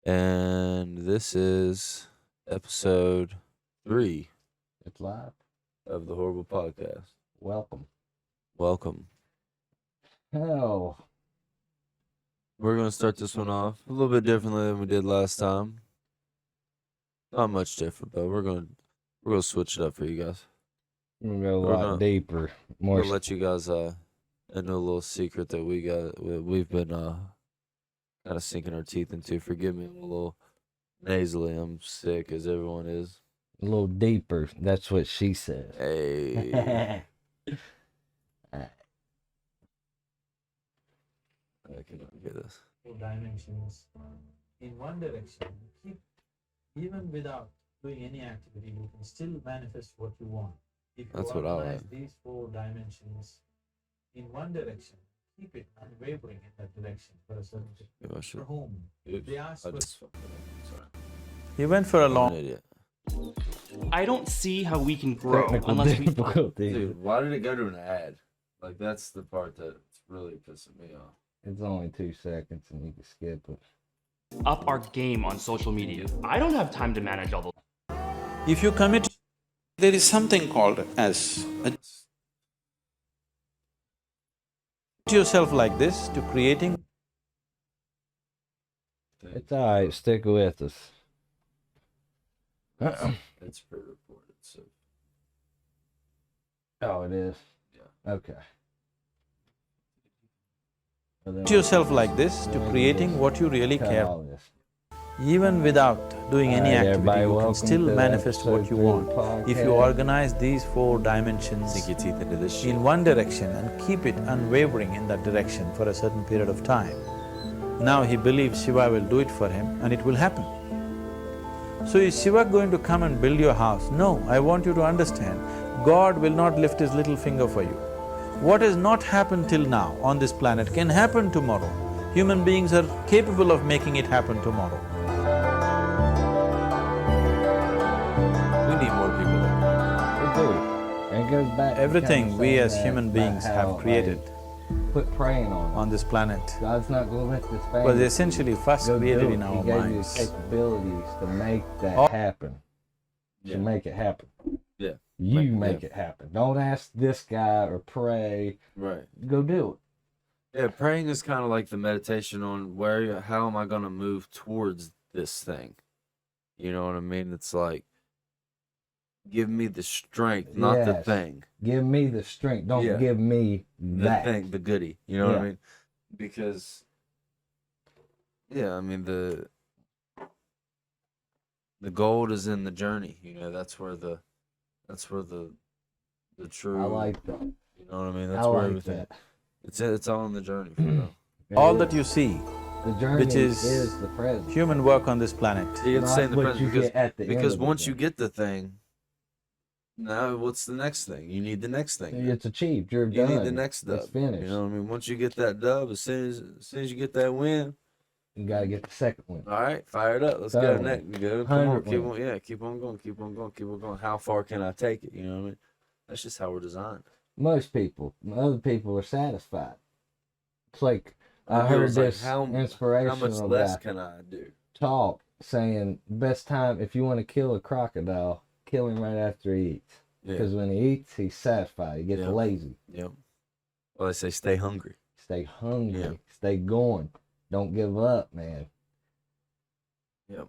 And this is episode 3 It's live. of the Horrible Podcast. Welcome. Welcome. Hell. We're going to start this one off a little bit differently than we did last time. Not much different, though. We're going to switch it up for you guys. We're going to go a lot deeper. We'll let you guys know a little secret that we've been kind of sinking our teeth into. Forgive me, I'm a little nasally. I'm sick, as everyone is. A little deeper. That's what she says. Hey. I cannot get this. Dimensions in one direction. Even without doing any activity, you can still manifest what you want. If you organize these 4 dimensions in one direction, keep it unwavering in that direction for a certain for whom they ask for. He went for a long idiot. I don't see how we can grow unless we. Dude, why did it go to an ad? Like, that's the part that's really pissing me off. It's only 2 seconds and you can skip it. Up our game on social media. I don't have time to manage all the. If you commit, there is something called as yourself like this to creating. It's alright, stick with us. It's pre-recorded, so. Oh, it is? Yeah. Okay. yourself like this to creating what you really care. Even without doing any activity, you can still manifest what you want. If you organize these 4 dimensions Sink your teeth into this shit. in one direction and keep it unwavering in that direction for a certain period of time. Now he believes Shiva will do it for him and it will happen. So is Shiva going to come and build your house? No, I want you to understand, God will not lift his little finger for you. What has not happened till now on this planet can happen tomorrow. Human beings are capable of making it happen tomorrow. We need more people like that. We do. And it goes back to Everything we as human beings have created quit praying on this planet God's not going to let this family was essentially first created in our He gave minds. you the capabilities to make that happen. To make it happen. Yeah. You make it happen. Don't ask this guy or pray. Right. Go do it. Yeah, praying is kind of like the meditation on how am I going to move towards this thing? You know what I mean? It's like, give me the strength, not the thing. Give me the strength. Don't give me that. The thing, the goodie. You know what I mean? Because, I mean, the gold is in the journey. You know, that's where the true. I like that. You know what I mean? That's where everything. It's all in the journey. For real. All that you see, the journey which is the present. human work on this planet. You get to stay in the present because once you you get the thing, now what's the next thing? You need the next thing. It's achieved. You're you done. Need the next dub. It's finished. You know what I mean? Once you get that dub, as soon as you get that win, you gotta get the second one. All right, fire it up. Let's go next. Go. Come on, keep on. Keep on going. Keep on going. Keep on going. How far can I take it? You know what I mean? That's just how we're designed. Most people, other people are satisfied. It's like I heard this inspirational. How much less can I do? Talk saying best time if you want to kill a crocodile, kill him right after he eats. Because when he eats, he's satisfied. He gets lazy. Yep. Well, they say stay hungry. Stay hungry. Yeah. Stay going. Don't give up, man. Yep.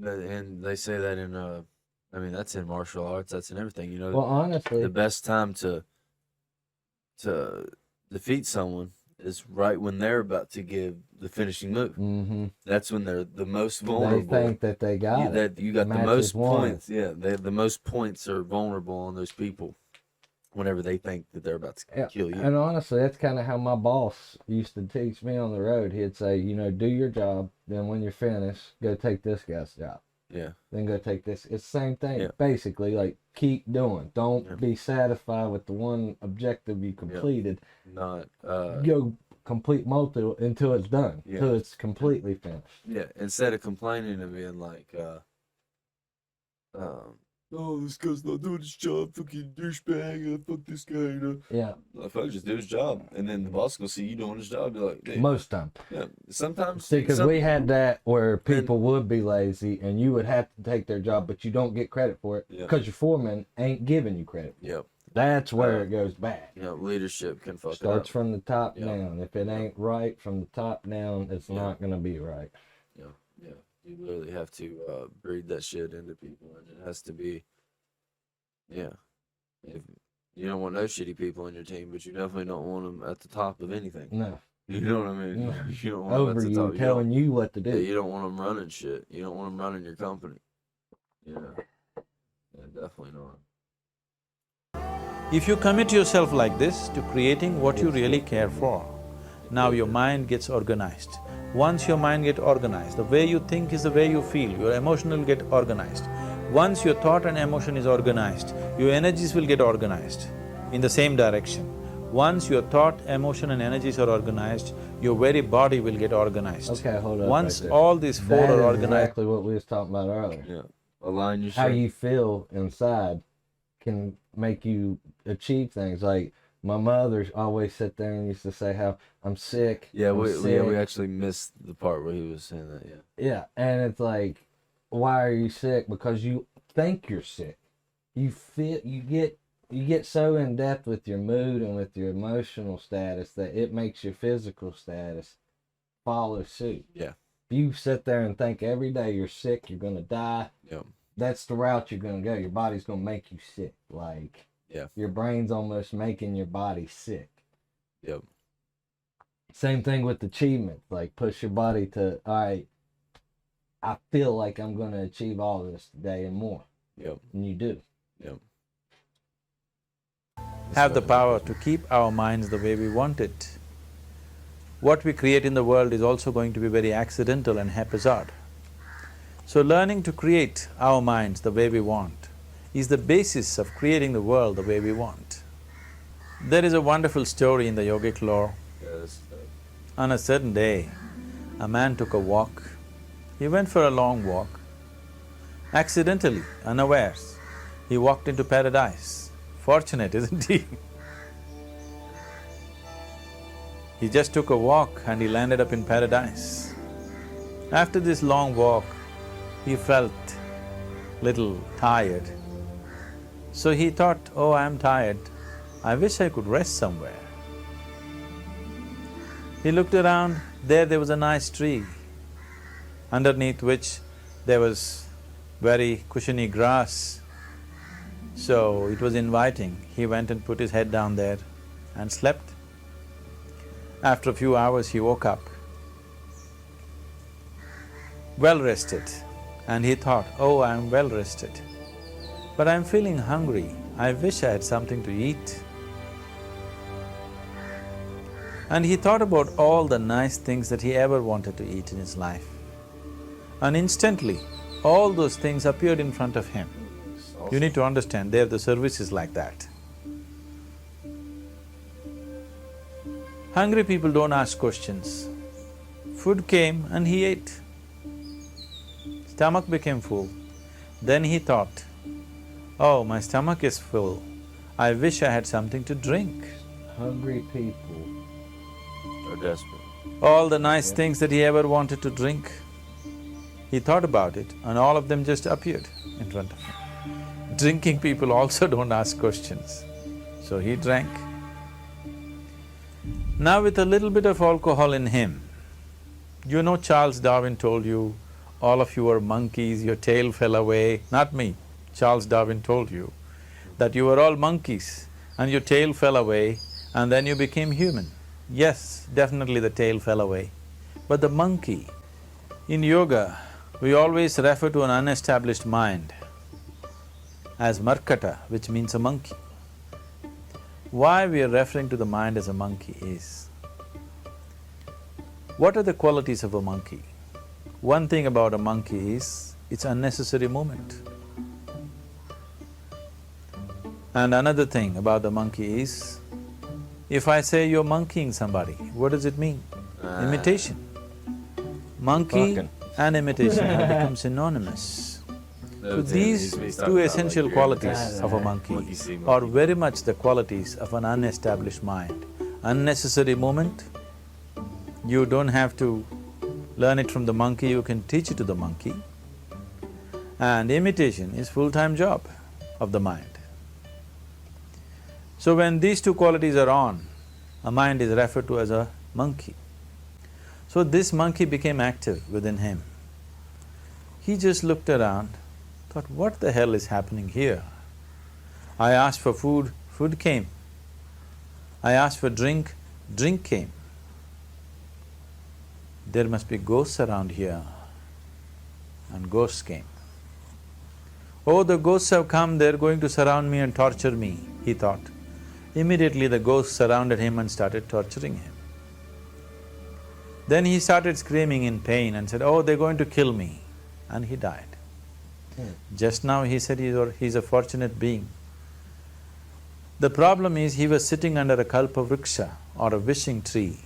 And they say that in I mean, that's in martial arts. That's in everything. You know. Well, honestly, the best time to defeat someone is right when they're about to give the finishing move. Mm-hmm. That's when they're the most vulnerable. They think that they got it. That you got the most points. Yeah, the most points are vulnerable on those people whenever they think that they're about to kill you. And honestly, that's kind of how my boss used to teach me on the road. He'd say, you know, do your job. Then when you're finished, go take this guy's job. Yeah. Then go take this. It's the same thing, basically. Like, keep doing. Don't be satisfied with the one objective you completed. Not go complete multiple until it's done. Until it's completely finished. Yeah. Instead of complaining and being like, oh, this guy's not doing his job, fucking douchebag, fuck this guy, you know. Yeah. If I just do his job, and then the boss will see you doing his job, be like, hey. Most time. Yeah, sometimes. See, because we had that where people would be lazy and you would have to take their job, but you don't get credit for it because your foreman ain't giving you credit. Yep. That's where it goes bad. Yeah, leadership can fuck Starts it up. from the top down. If it ain't right from the top down, it's not going to be right. Yeah, yeah. You literally have to breed that shit into people, and it has to be, yeah. If you don't want no shitty people on your team, but you definitely don't want them at the top of anything. No. You know what I mean? No. You don't want Over them at the you, top. telling you what to do. Yeah, you don't want them running shit. You don't want them running your company. Yeah, definitely not. If you commit yourself like this to creating what you really care for, now your mind gets organized. Once your mind gets organized, the way you think is the way you feel, your emotion will get organized. Once your thought and emotion is organized, your energies will get organized in the same direction. Once your thought, emotion and energies are organized, your very body will get organized. Okay, hold on. Once right all these four that are is organized… exactly what we was talking about earlier. Yeah, align How yourself. you feel inside can make you achieve things. Like my mother always sat there and used to say how I'm sick. Yeah, I'm we sick. actually missed the part where he was saying that. Yeah. Yeah, and it's like, why are you sick? Because you think you're sick. You feel you get so in depth with your mood and with your emotional status that it makes your physical status follow suit. Yeah. If you sit there and think every day you're sick, you're gonna die. Yep. That's the route you're gonna go. Your body's gonna make you sick. Like, your brain's almost making your body sick. Yep. Same thing with achievement. Like, push your body to, all right, I feel like I'm gonna achieve all this today and more. Yep. And you do. Yep. have the power to keep our minds the way we want it. What we create in the world is also going to be very accidental and haphazard. So learning to create our minds the way we want is the basis of creating the world the way we want. There is a wonderful story in the yogic lore. On a certain day, a man took a walk. He went for a long walk. Accidentally, unawares, he walked into paradise. Fortunate, isn't he? He just took a walk and he landed up in paradise. After this long walk, he felt little tired. So he thought, oh, I'm tired, I wish I could rest somewhere. He looked around, there was a nice tree, underneath which there was very cushiony grass. So it was inviting. He went and put his head down there and slept. After a few hours he woke up, well rested, and he thought, oh, I'm well rested, but I'm feeling hungry, I wish I had something to eat. And he thought about all the nice things that he ever wanted to eat in his life. And instantly, all those things appeared in front of him. You need to understand, there the service is like that. Hungry people don't ask questions. Food came and he ate. Stomach became full. Then he thought, oh, my stomach is full, I wish I had something to drink. Hungry people are desperate. All the nice things that he ever wanted to drink, he thought about it and all of them just appeared in front of him. Drinking people also don't ask questions, so he drank. Now with a little bit of alcohol in him, you know Charles Darwin told you, all of you are monkeys, your tail fell away. Not me, Charles Darwin told you that you were all monkeys and your tail fell away and then you became human. Yes, definitely the tail fell away. But the monkey, in yoga, we always refer to an unestablished mind as Markata, which means a monkey. Why we are referring to the mind as a monkey is, what are the qualities of a monkey? One thing about a monkey is, it's unnecessary movement. And another thing about the monkey is, if I say you're monkeying somebody, what does it mean? Imitation. Monkey and imitation have become synonymous. So these two essential qualities of a monkey are very much the qualities of an unestablished mind. Unnecessary movement, you don't have to learn it from the monkey, you can teach it to the monkey. And imitation is full-time job of the mind. So when these two qualities are on, a mind is referred to as a monkey. So this monkey became active within him. He just looked around, thought, what the hell is happening here? I asked for food, food came. I asked for drink, drink came. There must be ghosts around here. And ghosts came. Oh, the ghosts have come, they're going to surround me and torture me, he thought. Immediately the ghosts surrounded him and started torturing him. Then he started screaming in pain and said, oh, they're going to kill me. And he died. Just now he said he's a fortunate being. The problem is he was sitting under a kalpa vriksha or a wishing tree.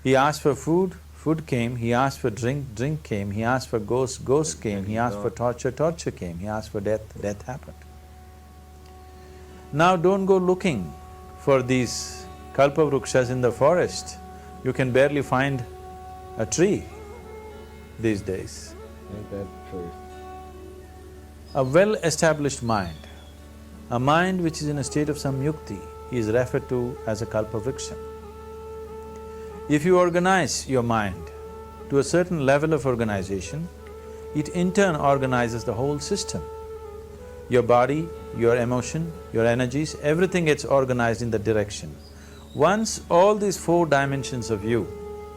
He asked for food, food came. He asked for drink, drink came. He asked for ghosts, ghosts came. He asked for torture, torture came. He asked for death, death happened. Now don't go looking for these kalpa vrikshas in the forest. You can barely find a tree these days. Ain't that the truth? A well-established mind, a mind which is in a state of samyukti, is referred to as a kalpa vriksha. If you organize your mind to a certain level of organization, it in turn organizes the whole system. Your body, your emotion, your energies, everything gets organized in that direction. Once all these four dimensions of you,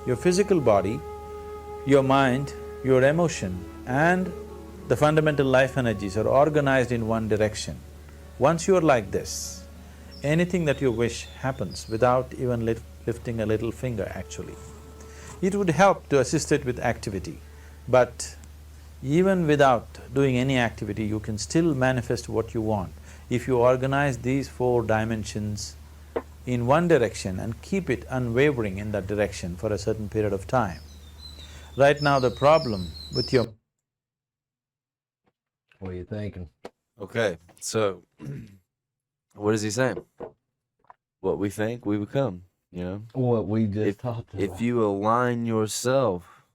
your physical body, your mind, your emotion and the fundamental life energies are organized in one direction. Once you are like this, anything that you wish happens without even lifting a little finger actually. It would help to assist it with activity, but even without doing any activity, you can still manifest what you want if you organize these four dimensions in one direction and keep it unwavering in that direction for a certain period of time. Right now the problem with your… What are you thinking? Okay, so what is he saying? What we think, we become, you know? What we just talked about. If you align yourself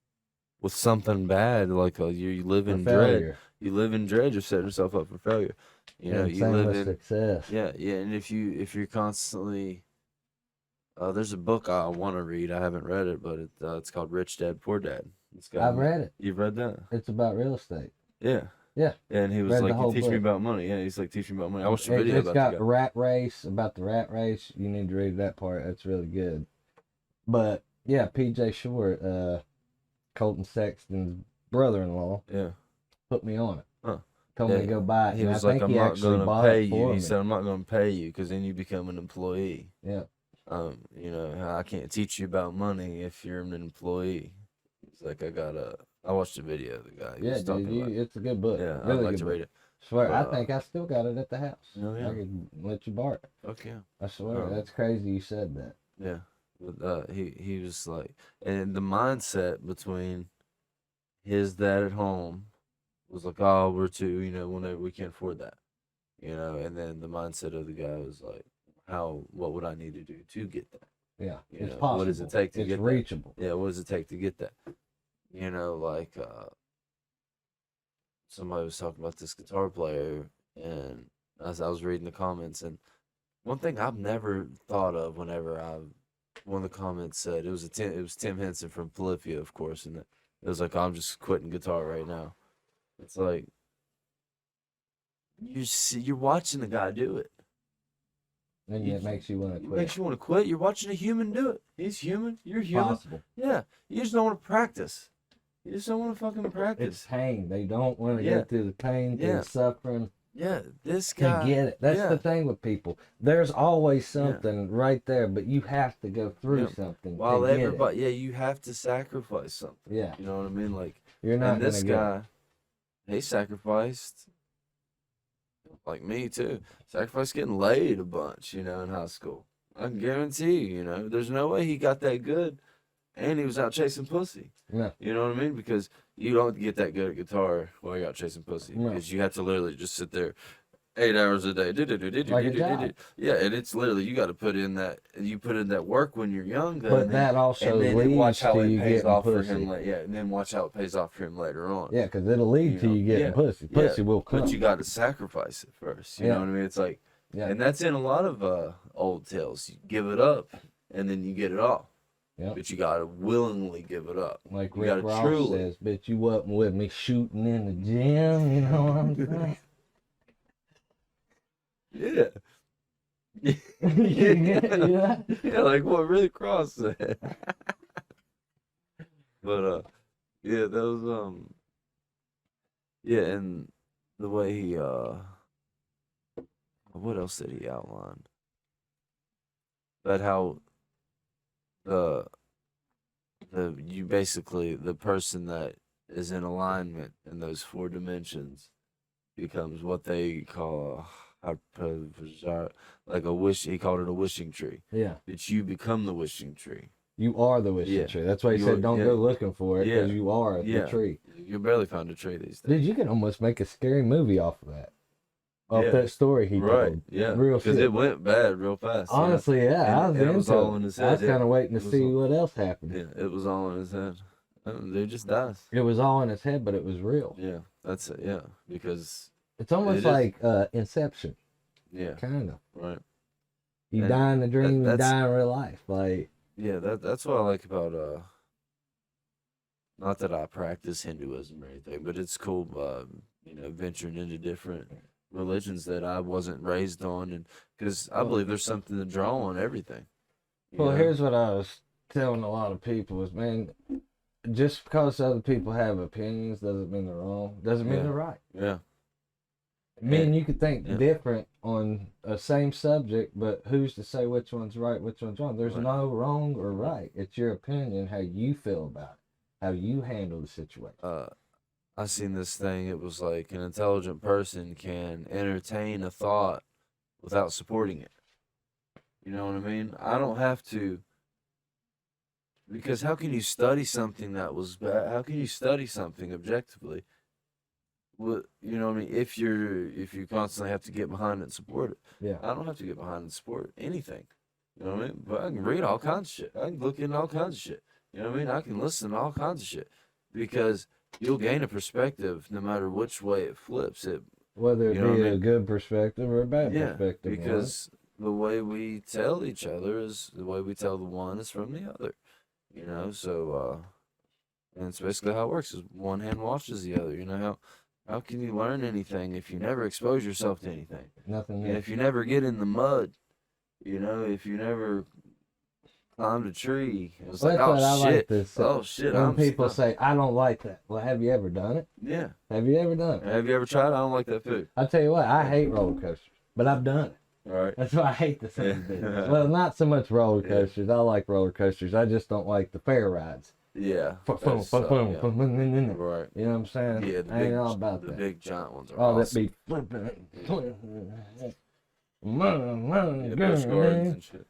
with something bad, like you live in dread, you live in dread, you're setting yourself up for failure. You know, you live in success. Yeah, and if you're constantly, there's a book I want to read. I haven't read it, but it's called Rich Dad Poor Dad. I've read it. You've read that? It's about real estate. Yeah. Yeah. And he was Read like, the whole "You teach me book. about money." Yeah, he's like, "Teach me about money." I watched a video It's about got the the guy. rat race, about the rat race. You need to read that part. That's really good. But yeah, PJ Short, Colton Sexton's brother-in-law, Yeah. put me on it. Huh. Told me to go buy it. He and was I like, think "I'm he not actually going to bought pay it you." for He me. said, "I'm not going to pay you because then you become an employee. Yeah. You know, I can't teach you about money if you're an employee." He's like, I watched a video of the guy. He Yeah, was talking dude, about, it's a good book. yeah, Really I'd like good to book. read it. Swear, I think I still got it at the house. Oh, yeah. I could let you borrow it. Okay. I swear, Oh. that's crazy you said that. Yeah. But, he was like, and the mindset between his dad at home was like, "Oh, we're too, you know, whenever we can't afford that, you know," and then the mindset of the guy was like, what would I need to do to get that? Yeah, You it's know, possible. what does it take to it's get that? reachable. Yeah, what does it take to get that? You know, like somebody was talking about this guitar player, and as I was reading the comments, and one thing I've never thought of whenever one of the comments said it was Tim Henson from Polyphia, of course, and it was like, "I'm just quitting guitar right now." It's like you're watching the guy do it. And it makes you want to It quit. makes you want to quit. You're watching a human do it. He's human. You're human. Possible. Yeah. You just don't want to practice. You just don't want to fucking It's practice. pain. They don't want to Yeah. go through the pain, through Yeah. the suffering Yeah. This to guy. get it. That's yeah. the thing with people. There's always something right there, but you have to go through Yeah. something While to get everybody, yeah, you have to sacrifice something. it. Yeah. You know what I mean? Like, You're not and this gonna guy, he sacrificed, like me too, sacrificed getting laid a bunch, you know, in high school. I can guarantee you, you know, there's no way he got that good and he was out chasing pussy. Yeah. You know what I mean? Because you don't get that good at guitar while you're out chasing pussy. No. Because you have to literally just sit there 8 hours a day. Like a job. Yeah, and it's literally, you got to put in that work when you're young. But that also and then leads watch how to it you pays getting off for pussy. him. And then watch how it pays off for him later on. Yeah, because it'll lead to you getting pussy. Pussy will come. But you got to sacrifice it first. You know what I mean? It's like, and that's in a lot of old tales. You give it up, and then you get it all. Yep. But you got to willingly give it up. Like You Rick gotta Ross truly- says, bitch, you wasn't with me shooting in the gym, you know what I'm saying? Yeah. Yeah. Yeah, like what Rick Ross said. But yeah, those yeah, and the way he what else did he outline? But how the you basically, the person that is in alignment in those 4 dimensions becomes what they call like a wish. He called it a wishing tree. Yeah. That you become the wishing tree. You are the wishing Yeah. tree. That's why he You said are- don't yeah. go looking for it because Yeah. you are Yeah. the tree. You barely found a tree these days. Dude, you can almost make a scary movie off of that. Off Yeah. that story he Right, told. yeah. Real Because shit. it went bad real fast. Honestly, yeah, And I was it into was all in it. his I was head, yeah. kind of waiting to It was see all- what else happened. Yeah, it was all in his head. Dude just dies. It was all in his head, but it was real. Yeah, that's it. Yeah, because It's almost is. like Inception, yeah, kind of. right. You And die in the dream, you that's- die in real life. Like, Yeah, that's what I like about not that I practice Hinduism or anything, but it's cool. Venturing into different religions that I wasn't raised on, and because I believe there's something to draw on everything. you well, know? here's what I was telling a lot of people is, man, just because other people have opinions doesn't mean they're wrong. Doesn't mean Yeah. they're right. Yeah, Me and you could think Yeah. different on a same subject, but who's to say which one's right, which one's wrong? There's Right. no wrong or right. It's your opinion, how you feel about it, how you handle the situation. I seen this thing. It was like an intelligent person can entertain a thought without supporting it. You know what I mean? I don't have to. Because how can you study something that was bad? How can you study something objectively? Well, you know what I mean? If you constantly have to get behind it and support it. Yeah. I don't have to get behind and support anything. You know what I mean? But I can read all kinds of shit. I can look into all kinds of shit. You know what I mean? I can listen to all kinds of shit. Because you'll gain a perspective no matter which way it flips. Whether it You know be what I a mean? good perspective or a bad Yeah, perspective. right? because the way we tell each other is the way we tell the one is from the other. You know, so and it's basically how it works. Is one hand washes the other. You know how can you learn anything if you never expose yourself to anything? Nothing And new. if you never get in the mud, you know, if you never climbed a tree, it's Well, like, that's what I oh like shit, to say. oh shit. When I'm people stuck. say, I don't like that. Well, have you ever done it? Yeah. Have you ever done it? Have you ever tried? I don't like that food. I tell you what, I hate roller coasters, but I've done it. All right. That's why I hate the same Yeah. business. Well, not so much roller coasters. I like roller coasters. I just don't like the fair rides. Yeah. Boom, that boom, suck, boom, yeah. boom, boom, boom, boom. Right. You know what I'm saying? Yeah, the I ain't big, all about the that. big giant ones are Oh, that awesome. be flipping. Yeah, Busch Gardens and shit.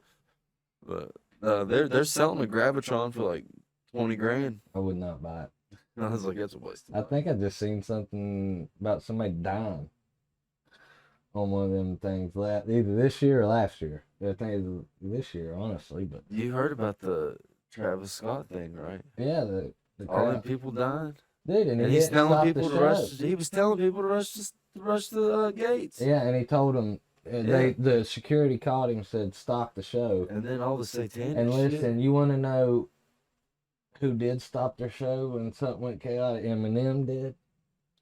But they're selling a Gravitron for like 20 grand. I would not buy it. And I was like, that's a waste of I money. think I just seen something about somebody dying on one of them things, either this year or last year. I think it was this year, honestly. But You heard about the Travis Scott thing, right? yeah, the All them crowd. people dying. Dude, and And he he's didn't telling stop people the to show. rush. He was telling people to rush the gates. Yeah, and he told them the security called him and said stop the show. And then all the satanic And shit. listen, you want to know who did stop their show when something went chaotic? Eminem did.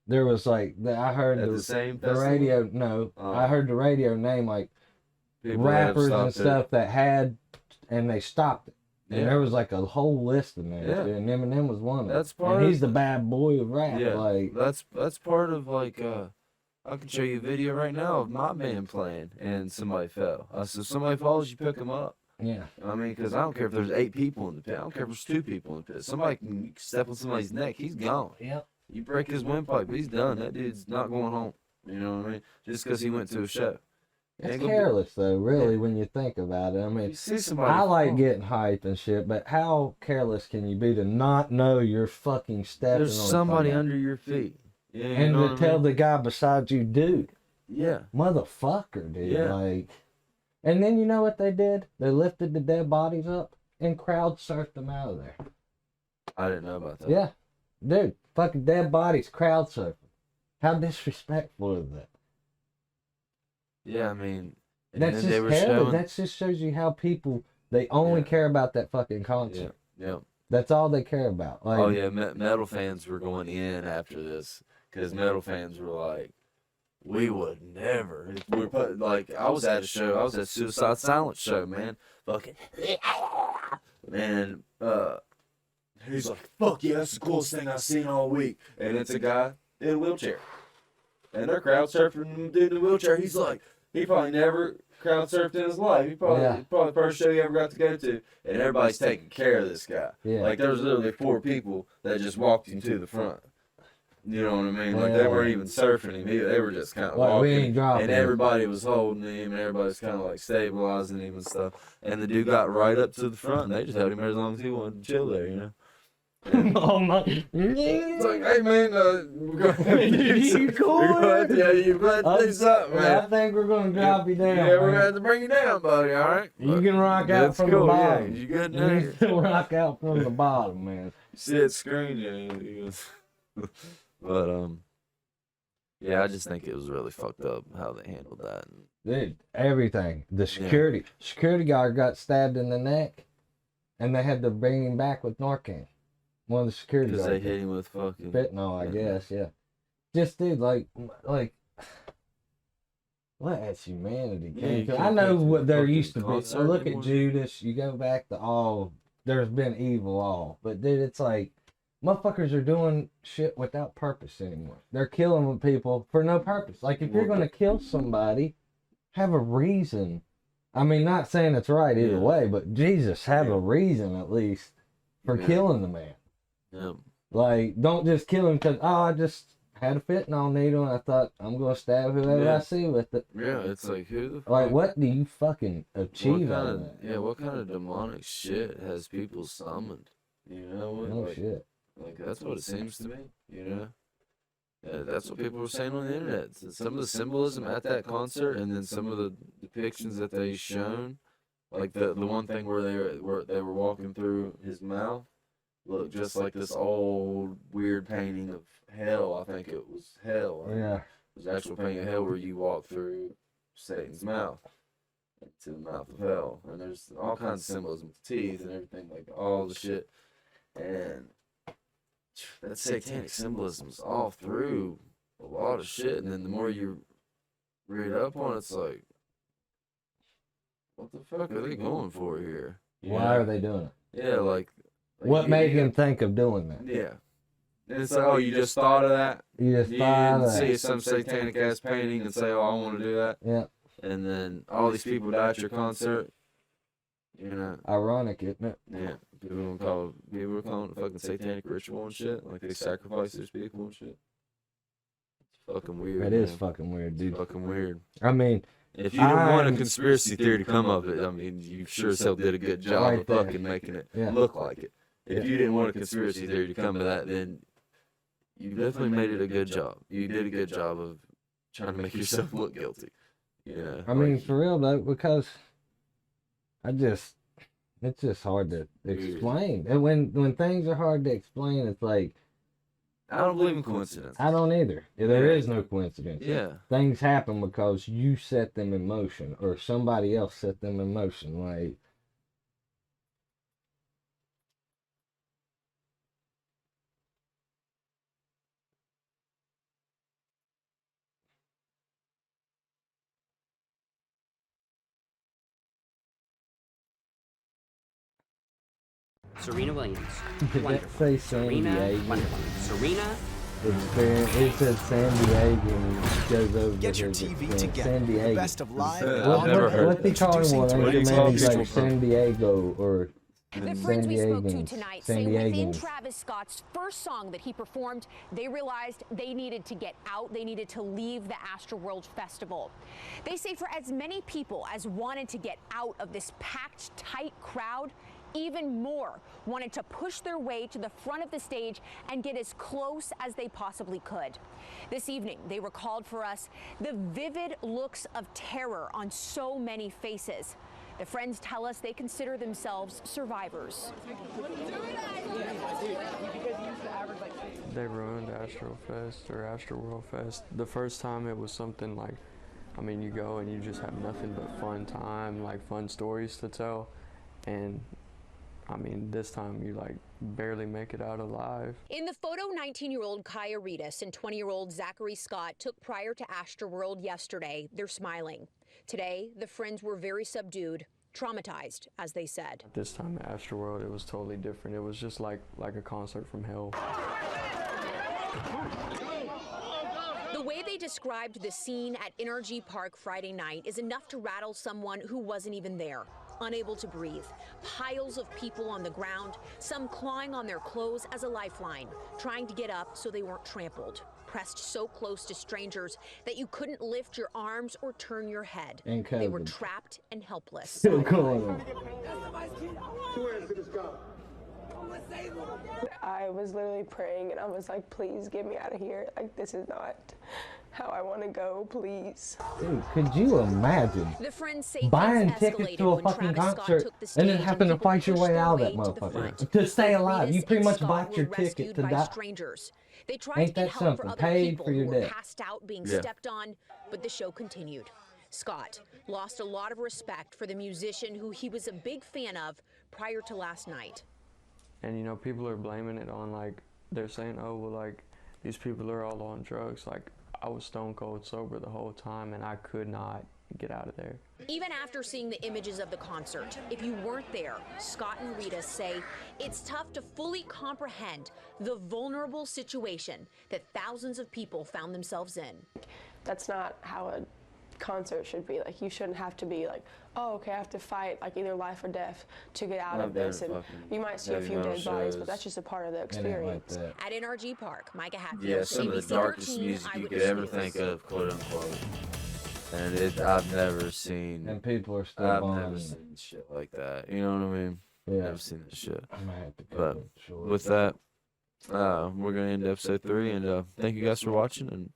There was like I heard At the same the festival? radio. No, Oh. I heard the radio name like People that have rappers and stopped it. stuff that had, and they stopped it. And Yeah. there was like a whole list of names, Yeah. and Eminem was one of them. That's part and of he's the bad boy of rap. Yeah, Like, that's part of like I can show you a video right now of my band playing and somebody fell. So if somebody falls, you pick them up. yeah, I mean, because I don't care if there's 8 people in the pit. I don't care if there's 2 people in the pit. Somebody can step on somebody's neck, he's gone. yep. You break his windpipe, he's done. That dude's not going home. You know what I mean? Just because he went to a show. It's Ain't gonna be- careless though, really, Yeah. when you think about it. I mean, You see somebody. I like fall, getting hype and shit, but how careless can you be to not know you're fucking stepping There's on somebody somebody under your feet. Yeah, you and know to what I tell mean? the guy beside you, dude, Yeah. motherfucker, dude, Yeah. like. And then you know what they did? They lifted the dead bodies up and crowd surfed them out of there. I didn't know about that. Yeah, dude, fucking dead bodies, crowd surfing. How disrespectful is that? Yeah, I mean, and That's then they just were careless. showing. That just shows you how people they only Yeah. care about that fucking concert. Yeah. That's all they care about. Like, Oh yeah, metal fans were going in after this because metal fans were like, "We would never." We're put like I was at a show. I was at Suicide Silence show, man. Fucking man. He's like, "Fuck yeah, that's the coolest thing I've seen all week." And it's a guy in a wheelchair, and they're crowd surfing the dude in a wheelchair. He's like, he probably never crowd surfed in his life. He probably Yeah. probably the first show he ever got to go to, and everybody's taking care of this guy. Yeah. Like there was literally 4 people that just walked him to the front. You know what I mean? Like they Yeah. weren't even surfing him either. They were just kind of Like, we walking. ain't dropping And him. everybody was holding him, and everybody's kind of like stabilizing him and stuff. And the dude got right up to the front, and they just held him as long as he wanted to chill there, you know? oh my. It's like, hey man, we're You cool? yeah, you better do something, I man. think we're gonna drop you down. Yeah, we're man. gonna have to bring you down, buddy. All right. You can rock out That's from cool, the bottom. Yeah, you good You now? can rock out from the bottom, man. See it screen, yeah. But yeah, I just think it was really fucked up how they handled that. Dude, everything. The security guard got stabbed in the neck, and they had to bring him back with Narcan. One of the security Because they guards. hit him with fucking Fentanyl, I Yeah. guess, yeah. Just, dude, like, what has humanity? Yeah, you Cause I can't know go to what a there fucking used to be. concert Look anymore. at Judas. You go back to all. There's been evil all, but dude, it's like motherfuckers are doing shit without purpose anymore. They're killing people for no purpose. Like if you're Well, gonna kill somebody, have a reason. I mean, not saying it's right either Yeah. way, but Jesus, have Yeah. a reason at least for Yeah. killing the man. Yeah. Like, don't just kill him because, I just had a fentanyl needle and I thought I'm going to stab whoever Yeah. I see with it. Yeah, it's like who the fuck? Like, what do you fucking achieve out of that? Yeah, what kind of demonic shit has people summoned? You know what? No like, shit. like that's what it seems to me. You know. Yeah, that's what people were saying on the internet. Some of the symbolism at that concert, and then some of the depictions that they shown, like the one thing where they were walking through his mouth, looked just like this old weird painting of hell. I think it was hell. Yeah. It was an actual painting of hell where you walk through Satan's mouth to the mouth of hell, and there's all kinds of symbolism with teeth and everything, like all the shit, and that satanic symbolism is all through a lot of shit. And then the more you read up on it, it's like, what the fuck are they going for here? You Why know? are they doing it? Yeah, like What you- made you- him think of doing that? Yeah. And it's like, oh, you just thought of that? You just You thought didn't of see that. some satanic ass painting and say, oh, I want to do that. Yeah. And then all these people die at your concert. You know, Ironic, isn't it? yeah. People were calling it fucking satanic ritual and shit. Like they sacrifice those people and shit. It's fucking weird. It is man. fucking weird, It's dude. fucking weird. I mean, If you didn't want a I'm- conspiracy theory to come of it, I mean, you sure as hell did a good job Right of there. fucking making it Yeah. look like it. If Yeah. you didn't want a conspiracy theory to come of that, then you definitely made it a good job. You did a good job of trying to make yourself look guilty. You know, I mean, like, for real though, because it's just hard to Weird. explain. And when things are hard to explain, it's like, I don't believe in coincidence. I don't either. There Yeah. is no coincidence. Yeah. Things happen because you set them in motion or somebody else set them in motion. Like, Serena Williams. did that Wonderful. say San Serena, Diego? wonderful. Serena, Experience. It says San Diego and it goes over Get to your his TV experience. together. San The Diego. best of live. I've and never audio. heard What's he calling one? Introducing What do you He's call like people? San Diego or The friends we spoke to Diegans. tonight San say within Diegans. Travis Scott's first song that he performed, they realized they needed to get out. They needed to leave the Astroworld Festival. They say for as many people as wanted to get out of this packed, tight crowd, even more wanted to push their way to the front of the stage and get as close as they possibly could. This evening, they recalled for us the vivid looks of terror on so many faces. The friends tell us they consider themselves survivors. They ruined Astrofest or Astroworld Fest. The first time it was something like, I mean, you go and you just have nothing but fun time, like fun stories to tell. And I mean, this time you like barely make it out alive. In the photo, 19-year-old Kaya Reedus and 20-year-old Zachary Scott took prior to Astroworld yesterday. They're smiling. Today, the friends were very subdued, traumatized, as they said. This time at Astroworld, it was totally different. It was just like a concert from hell. The way they described the scene at NRG Park Friday night is enough to rattle someone who wasn't even there. Unable to breathe, piles of people on the ground, some clawing on their clothes as a lifeline, trying to get up so they weren't trampled, pressed so close to strangers that you couldn't lift your arms or turn your head. And They were COVID. trapped and helpless. Still going on. I was literally praying and I was like, please get me out of here. Like, this is not how I want to go, please. Dude, could you imagine The friends say buying things tickets escalated to a when fucking Travis Scott concert took the and stage then having to people fight your pushed way their out of that way to the motherfucker? front. To stay alive, you Reedus pretty and much Scott bought your were ticket rescued to by die. strangers. They tried Ain't to get that help for something? other Paid people for your who were debt. passed out, being Yeah. stepped on, but the show continued. Scott lost a lot of respect for the musician who he was a big fan of prior to last night. And you know, people are blaming it on like, they're saying, oh, well, like, these people are all on drugs. Like, I was stone cold sober the whole time and I could not get out of there. Even after seeing the images of the concert, if you weren't there, Scott and Rita say it's tough to fully comprehend the vulnerable situation that thousands of people found themselves in. That's not how a concert should be. Like, you shouldn't have to be like, oh, okay, I have to fight like either life or death to get out Not of this. very And fucking you might see a heavy few metal dead bodies, but shows. that's just a part of the It ain't like experience. that. At NRG Park, Micah Hatfield, Yeah, some of ABC the darkest 13 music you could Eyewitness ever News. think of, quote unquote. And I've never seen. And people are still I've buying never it. seen shit like that. You know what I mean? Yeah. Never seen this shit. I might have to cut But it short. with that, we're gonna end episode 3, and thank you guys for watching, and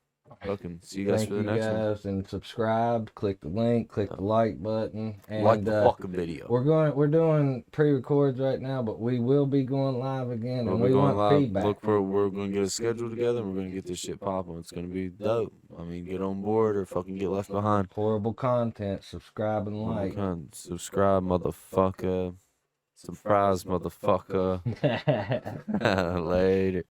fucking see you guys Thank for the you next guys, and subscribe. Click the link. Click the like button. And one. Like the fucking video. we're doing pre-records right now, but we will be going live again, We'll and be we going want live. feedback. We're gonna get a schedule together, and we're gonna get this shit popping. It's gonna be dope. I mean, get on board or fucking get left behind. Horrible content. Subscribe and like. Subscribe, motherfucker. Surprise, motherfucker. Later.